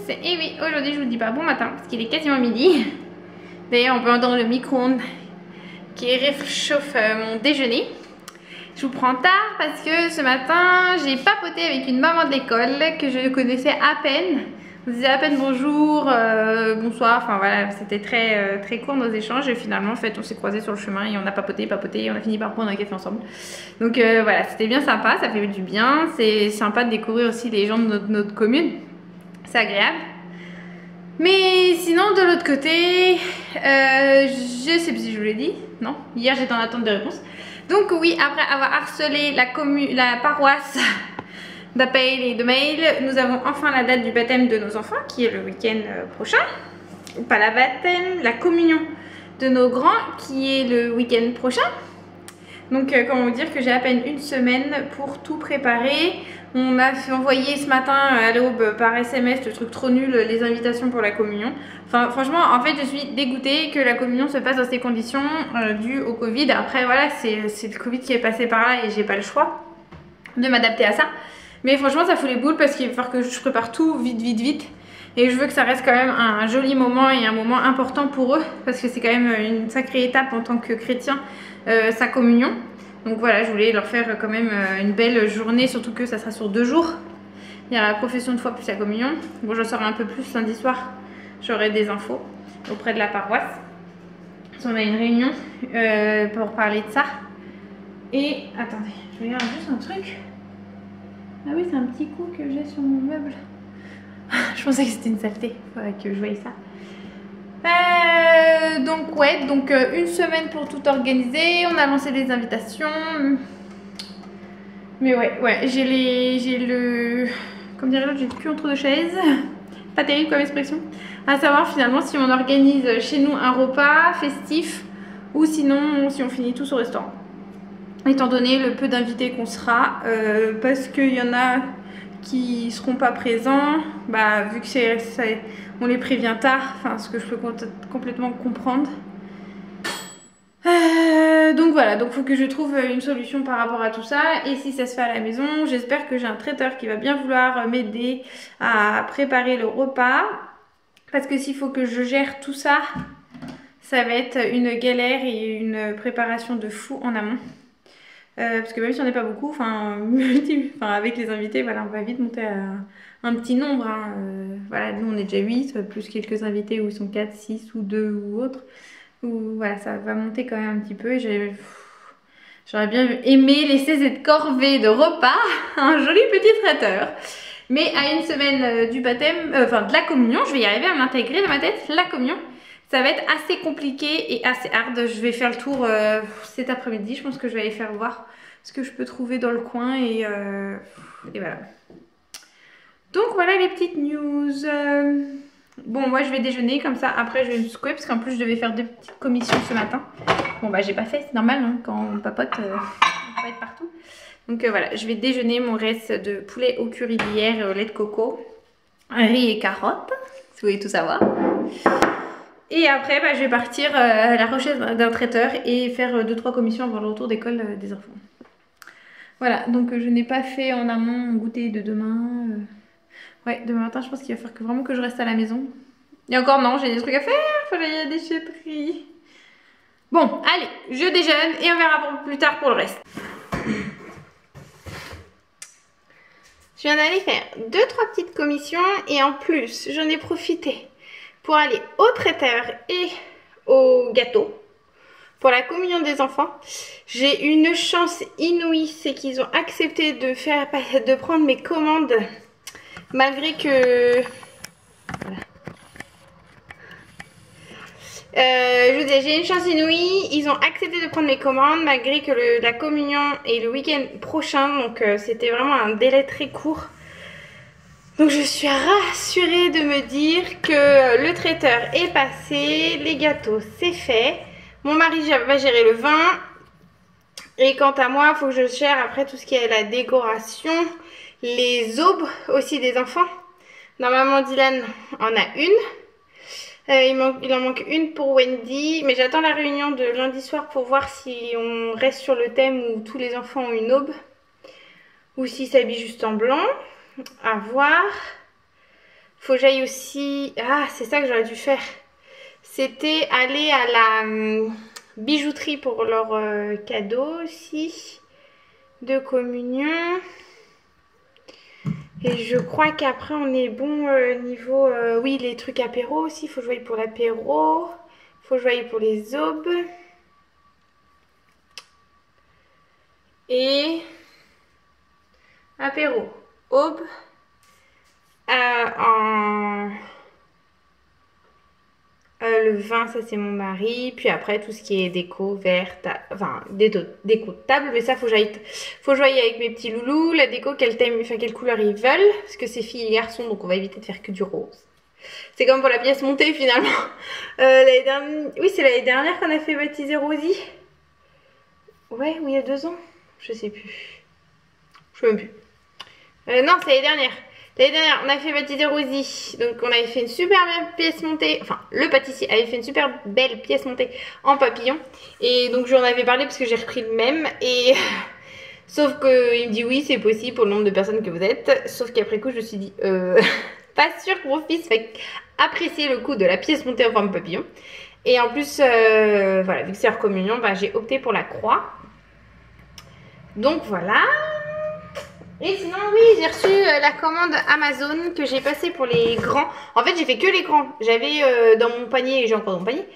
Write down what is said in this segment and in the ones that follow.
Et oui, aujourd'hui je vous dis pas bon matin parce qu'il est quasiment midi. D'ailleurs on peut entendre le micro-ondes qui réchauffe mon déjeuner. Je vous prends tard parce que ce matin j'ai papoté avec une maman de l'école que je connaissais à peine. On disait à peine bonjour, bonsoir, enfin voilà, c'était très court nos échanges et finalement en fait on s'est croisés sur le chemin et on a papoté et on a fini par prendre un café ensemble. Donc voilà, c'était bien sympa, ça fait du bien, c'est sympa de découvrir aussi les gens de notre commune, c'est agréable. Mais sinon de l'autre côté, je sais plus si je vous l'ai dit, non, hier j'étais en attente de réponse. Donc oui, après avoir harcelé la paroisse d'appel et de mail, nous avons enfin la date du baptême de nos enfants qui est le week-end prochain. Pas la baptême, la communion de nos grands qui est le week-end prochain. Donc comment vous dire que j'ai à peine une semaine pour tout préparer. On m'a envoyé ce matin à l'aube par SMS le truc trop nul, les invitations pour la communion. Enfin franchement en fait je suis dégoûtée que la communion se fasse dans ces conditions dues au Covid. Après voilà c'est le Covid qui est passé par là et j'ai pas le choix de m'adapter à ça. Mais franchement ça fout les boules parce qu'il va falloir que je prépare tout vite. Et je veux que ça reste quand même un joli moment et un moment important pour eux. Parce que c'est quand même une sacrée étape en tant que chrétien, sa communion. Donc voilà, je voulais leur faire quand même une belle journée, surtout que ça sera sur 2 jours. Il y a la profession de foi plus la communion. Bon, j'en saurai un peu plus lundi soir. J'aurai des infos auprès de la paroisse. On a une réunion pour parler de ça. Et attendez, je regarde juste un truc. Ah oui, c'est un petit coup que j'ai sur mon meuble. Je pensais que c'était une saleté. Il faudrait que je voie ça. Donc ouais, donc une semaine pour tout organiser. On a lancé les invitations. Mais ouais, j'ai le... Comme dirait l'autre, j'ai le cul entre deux chaises. Pas terrible comme expression. À savoir finalement si on organise chez nous un repas festif ou sinon si on finit tous au restaurant. Étant donné le peu d'invités qu'on sera, parce qu'il y en a qui seront pas présents, bah vu que on les prévient tard, enfin ce que je peux complètement comprendre. Donc voilà, donc faut que je trouve une solution par rapport à tout ça. Et si ça se fait à la maison, j'espère que j'ai un traiteur qui va bien vouloir m'aider à préparer le repas. Parce que s'il faut que je gère tout ça, ça va être une galère et une préparation de fou en amont. Parce que même si on n'est pas beaucoup, avec les invités, voilà, on va vite monter à un petit nombre. Hein. Voilà, nous on est déjà 8, plus quelques invités où ils sont 4, 6 ou 2 ou autres. Où, voilà, ça va monter quand même un petit peu. J'aurais bien aimé laisser cette corvée de repas à un joli petit traiteur. Mais à une semaine du baptême, de la communion, je vais y arriver à m'intégrer dans ma tête, la communion. Ça va être assez compliqué et assez hard. Je vais faire le tour cet après-midi. Je pense que je vais aller faire voir ce que je peux trouver dans le coin. Et voilà. Donc voilà les petites news. Bon, moi je vais déjeuner comme ça. Après je vais me secouer parce qu'en plus je devais faire 2 petites commissions ce matin. Bon bah j'ai pas fait, c'est normal hein, quand on papote, on peut être partout. Donc voilà, je vais déjeuner mon reste de poulet au curry d'hier et au lait de coco. Riz et carottes, si vous voulez tout savoir. Et après, bah, je vais partir à la recherche d'un traiteur et faire 2-3 commissions avant le retour d'école des enfants. Voilà, donc je n'ai pas fait en amont mon goûter de demain. Ouais, demain matin, je pense qu'il va falloir vraiment que je reste à la maison. Et encore non, j'ai des trucs à faire, il faut aller à la déchetterie. Bon, allez, je déjeune et on verra plus tard pour le reste. Je viens d'aller faire 2-3 petites commissions et en plus, j'en ai profité pour aller au traiteur et au gâteau pour la communion des enfants. J'ai une chance inouïe, c'est qu'ils ont accepté de prendre mes commandes malgré que... Voilà. Je vous dis, j'ai une chance inouïe, ils ont accepté de prendre mes commandes malgré que la communion est le week-end prochain, donc c'était vraiment un délai très court. Donc je suis rassurée de me dire que le traiteur est passé, les gâteaux c'est fait, mon mari va gérer le vin et quant à moi il faut que je gère après tout ce qui est la décoration, les aubes aussi des enfants. Normalement Dylan en a une, il en manque une pour Wendy, mais j'attends la réunion de lundi soir pour voir si on reste sur le thème où tous les enfants ont une aube ou s'ils s'habillent juste en blanc. À voir. Faut que j'aille aussi... Ah, c'est ça que j'aurais dû faire. C'était aller à la bijouterie pour leur cadeau aussi. De communion. Et je crois qu'après on est bon niveau... oui, les trucs apéro aussi. Faut que je voie pour l'apéro. Faut que je voie pour les aubes. Et... apéro. Aube. Le vin, ça c'est mon mari. Puis après, tout ce qui est déco, verre, enfin, déco de table. Mais ça, faut que je voie avec mes petits loulous. La déco, quelle couleur ils veulent. Parce que c'est filles et garçons, donc on va éviter de faire que du rose. C'est comme pour la pièce montée finalement. Oui, c'est l'année dernière qu'on a fait baptiser Rosie. Ouais, ou il y a 2 ans. Je sais plus. Je sais même plus. Non, c'est l'année dernière. L'année dernière, on a fait baptiser Rosie. Donc, on avait fait une super belle pièce montée. Enfin, le pâtissier avait fait une super belle pièce montée en papillon. Et donc, j'en avais parlé parce que j'ai repris le même. Et sauf qu'il me dit oui, c'est possible pour le nombre de personnes que vous êtes. Sauf qu'après coup, je me suis dit, pas sûr que mon fils va apprécier le coup de la pièce montée en forme papillon. Et en plus, voilà, vu que c'est hors communion, bah, j'ai opté pour la croix. Donc, voilà. Et sinon, oui, j'ai reçu la commande Amazon que j'ai passée pour les grands. En fait, j'ai fait que les grands. J'avais dans mon panier, et j'ai encore dans mon panier,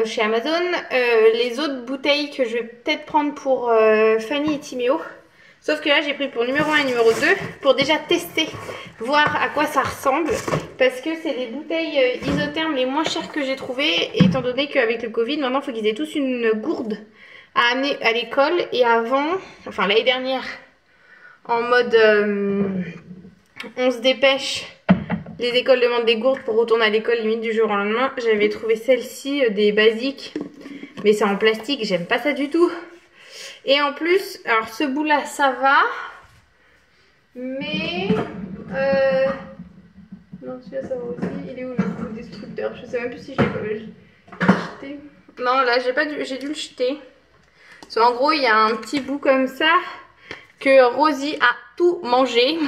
chez Amazon, les autres bouteilles que je vais peut-être prendre pour Fanny et Timéo. Sauf que là, j'ai pris pour numéro 1 et numéro 2 pour déjà tester, voir à quoi ça ressemble. Parce que c'est les bouteilles isothermes les moins chères que j'ai trouvées. Étant donné qu'avec le Covid, maintenant, il faut qu'ils aient tous une gourde à amener à l'école. Et avant, enfin l'année dernière... en mode on se dépêche, les écoles demandent des gourdes pour retourner à l'école limite du jour au lendemain. J'avais trouvé celle-ci des basiques, mais c'est en plastique, j'aime pas ça du tout. Et en plus, alors ce bout là ça va, mais non, celui-là ça va aussi. Il est où le destructeur? Je sais même plus si je l'ai jeté. Non, là j'ai dû le jeter. Parce qu'en gros il y a un petit bout comme ça que Rosie a tout mangé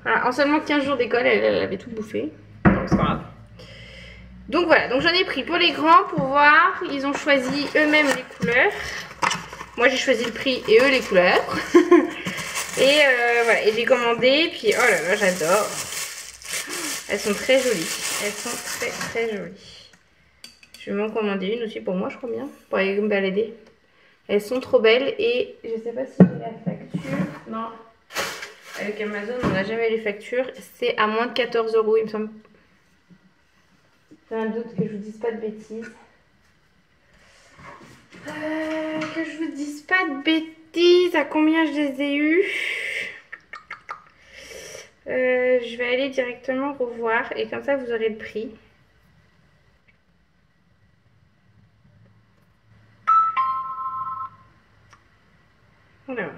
en seulement 15 jours d'école. Elle avait tout bouffé. Donc c'est pas grave. Donc voilà, donc j'en ai pris pour les grands pour voir. Ils ont choisi eux-mêmes les couleurs. Moi j'ai choisi le prix et eux les couleurs. Et voilà, et j'ai commandé. Puis oh là là, j'adore. Elles sont très jolies. Elles sont très très jolies. Je vais m'en commander une aussi pour moi, je crois bien, pour aller me balader. Elles sont trop belles et je sais pas si j'ai la facture. Non, avec Amazon on n'a jamais les factures. C'est à moins de 14 €, il me semble. J'ai un doute que je vous dise pas de bêtises. Que je vous dise pas de bêtises. À combien je les ai eus? Je vais aller directement revoir et comme ça vous aurez le prix. Alors,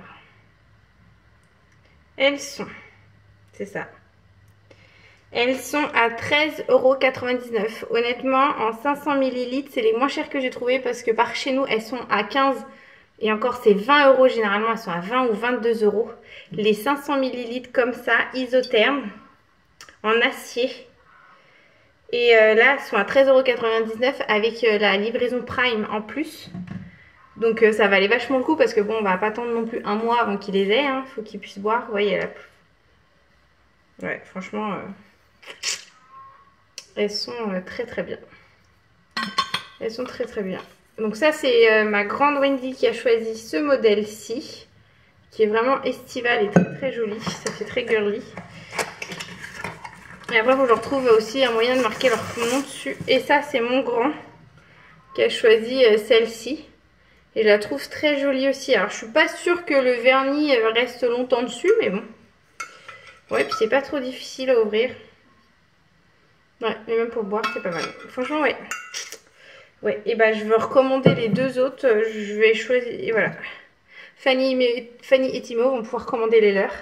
elles sont, c'est ça, elles sont à 13,99 €. Honnêtement, en 500 ml, c'est les moins chères que j'ai trouvées parce que par chez nous, elles sont à 15 et encore c'est 20 € généralement, elles sont à 20 ou 22 €. Les 500 ml comme ça, isothermes, en acier. Et là, elles sont à 13,99 € avec la livraison Prime en plus. Donc ça valait vachement le coup parce que bon, on va pas attendre non plus un mois avant qu'ils les aient, hein. Faut qu'ils puissent boire. Vous voyez, ouais, franchement, elles sont très très bien. Elles sont très très bien. Donc ça c'est ma grande Wendy qui a choisi ce modèle-ci, qui est vraiment estival et très très joli. Ça fait très girly. Et après, il faut que je retrouve aussi un moyen de marquer leur nom dessus. Et ça, c'est mon grand qui a choisi celle-ci. Et je la trouve très jolie aussi. Alors je suis pas sûre que le vernis reste longtemps dessus, mais bon. Ouais, puis c'est pas trop difficile à ouvrir. Ouais, et même pour boire, c'est pas mal. Franchement, ouais. Ouais, et bah je veux recommander les deux autres. Je vais choisir, et voilà. Fanny et Timo vont pouvoir commander les leurs.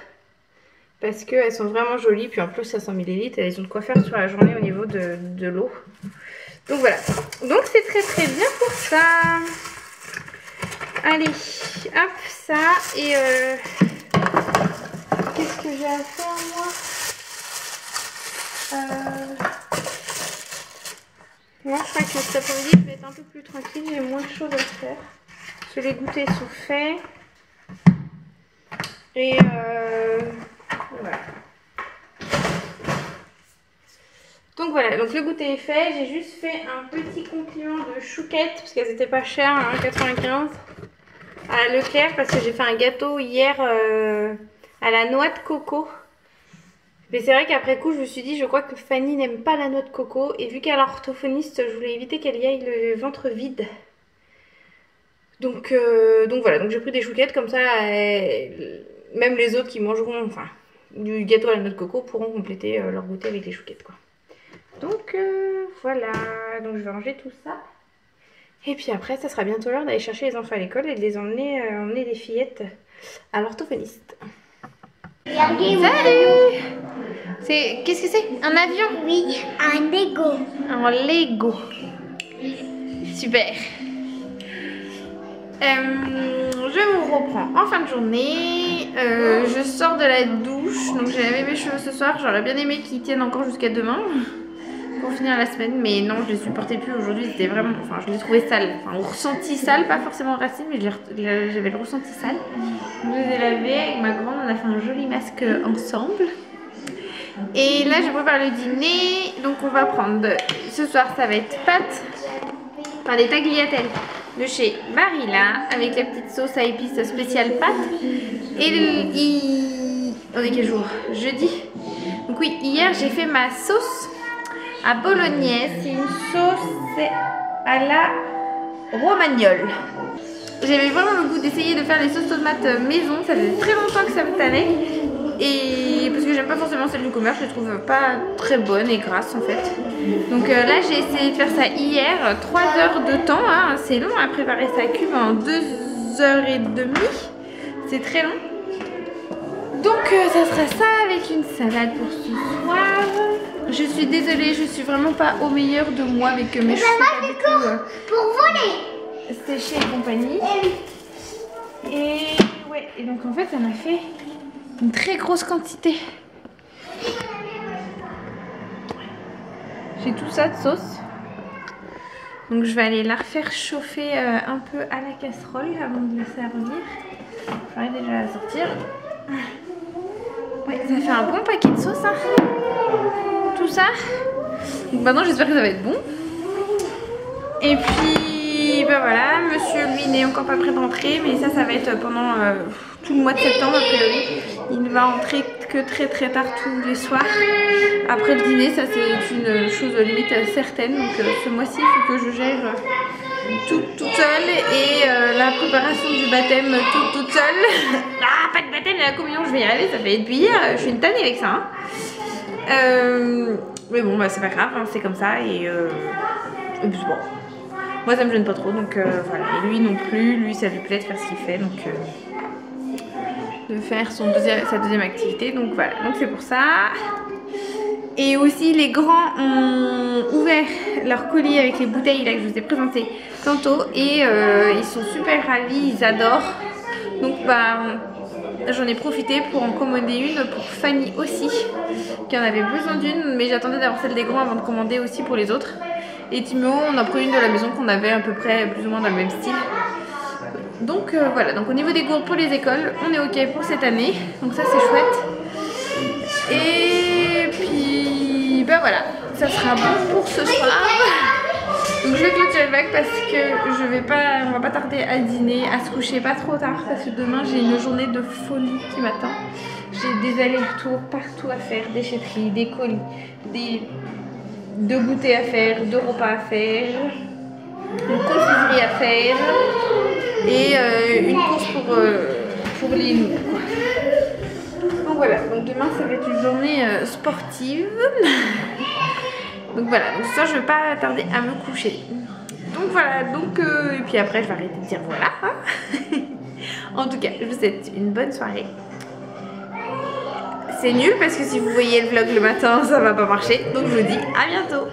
Parce qu'elles sont vraiment jolies. Puis en plus, 500 ml, elles ont de quoi faire sur la journée au niveau de l'eau. Donc voilà. Donc c'est très très bien pour ça. Allez, hop, ça. Et qu'est-ce que j'ai à faire moi? Moi je crois que cet après-midi je vais être un peu plus tranquille, j'ai moins de choses à faire. Parce que les goûters sont faits. Et voilà. Donc voilà, donc le goûter est fait. J'ai juste fait un petit compliment de chouquettes parce qu'elles étaient pas chères, hein, 95 à Leclerc, parce que j'ai fait un gâteau hier à la noix de coco. Mais c'est vrai qu'après coup je me suis dit, je crois que Fanny n'aime pas la noix de coco, et vu qu'elle est orthophoniste, je voulais éviter qu'elle y aille le ventre vide. Donc voilà, donc j'ai pris des chouquettes comme ça, même les autres qui mangeront enfin du gâteau à la noix de coco pourront compléter leur goûter avec les chouquettes quoi. Donc voilà, donc je vais ranger tout ça. Et puis après, ça sera bientôt l'heure d'aller chercher les enfants à l'école et de les emmener les fillettes à l'orthophoniste. Salut! Qu'est-ce que c'est? Un avion? Oui, un Lego. Un Lego. Super. Je vous reprends en fin de journée. Je sors de la douche. Donc j'ai lavé mes cheveux ce soir. J'aurais bien aimé qu'ils tiennent encore jusqu'à demain pour finir la semaine, mais non, je les supportais plus aujourd'hui. C'était vraiment, enfin, je les trouvais sales. Enfin, au ressenti sale, pas forcément racine, mais j'avais le ressenti sale. Donc, je les ai lavés avec ma grande. On a fait un joli masque ensemble. Et là, je prépare le dîner. Donc, on va prendre ce soir, ça va être pâtes, enfin des tagliatelles de chez Barilla avec la petite sauce à épices spéciale pâtes. Et on est quel jour? Jeudi. Donc oui, hier j'ai fait ma sauce à bolognaise. C'est une sauce à la romagnole. J'avais vraiment le goût d'essayer de faire les sauces tomates maison. Ça faisait très longtemps que ça me tannait. Et parce que j'aime pas forcément celle du commerce, je les trouve pas très bonnes et grasses en fait. Donc là j'ai essayé de faire ça hier, 3 heures de temps, hein. C'est long à préparer sa cube en 2h30, c'est très long. Donc ça sera ça avec une salade pour ce soir. Je suis désolée, je suis vraiment pas au meilleur de moi avec mes cheveux pas du tout pour voler séchés et compagnie. Et ouais, et donc en fait ça m'a fait une très grosse quantité. J'ai tout ça de sauce. Donc je vais aller la refaire chauffer un peu à la casserole avant de la servir. Je vais déjà la sortir. Ouais, ça fait un bon paquet de sauce, hein. Tout ça. Donc maintenant j'espère que ça va être bon. Et puis ben voilà, monsieur lui n'est encore pas prêt d'entrer, mais ça va être pendant tout le mois de septembre a priori. Il ne va entrer que très tard tous les soirs. Après le dîner, ça c'est une chose limite certaine. Donc ce mois-ci, il faut que je gère toute seule. Et la préparation du baptême toute seule. Ah, pas de baptême, la communion, je vais y arriver, ça fait depuis hier. Je suis une tannée avec ça. Hein. Mais bon, bah, c'est pas grave, hein, c'est comme ça. Et puis bon. Moi ça me gêne pas trop, donc voilà. Et lui non plus, lui ça lui plaît de faire ce qu'il fait, donc de faire sa deuxième activité, donc voilà. Donc c'est pour ça. Et aussi les grands ont ouvert leur colis avec les bouteilles là que je vous ai présentées tantôt. Et ils sont super ravis, ils adorent. Donc bah j'en ai profité pour en commander une pour Fanny aussi, qui en avait besoin d'une, mais j'attendais d'avoir celle des grands avant de commander aussi pour les autres. Et Timo, on a pris une de la maison qu'on avait à peu près plus ou moins dans le même style. Donc voilà, donc au niveau des gourdes pour les écoles, on est ok pour cette année. Donc ça c'est chouette. Et puis bah voilà, ça sera bon pour ce soir. Donc je vais clôturer le bac parce que on va pas tarder à dîner, à se coucher pas trop tard. Parce que demain j'ai une journée de folie qui m'attend. J'ai des allers-retours partout à faire, déchetterie, des colis, de goûter à faire, de repas à faire, une confiserie à faire et une course pour les loups. Donc voilà, donc demain ça va être une journée sportive. Donc voilà, donc ça je vais pas tarder à me coucher. Donc voilà, donc et puis après je vais arrêter de dire voilà. Hein. En tout cas, je vous souhaite une bonne soirée. C'est nul parce que si vous voyez le vlog le matin, ça va pas marcher. Donc je vous dis à bientôt.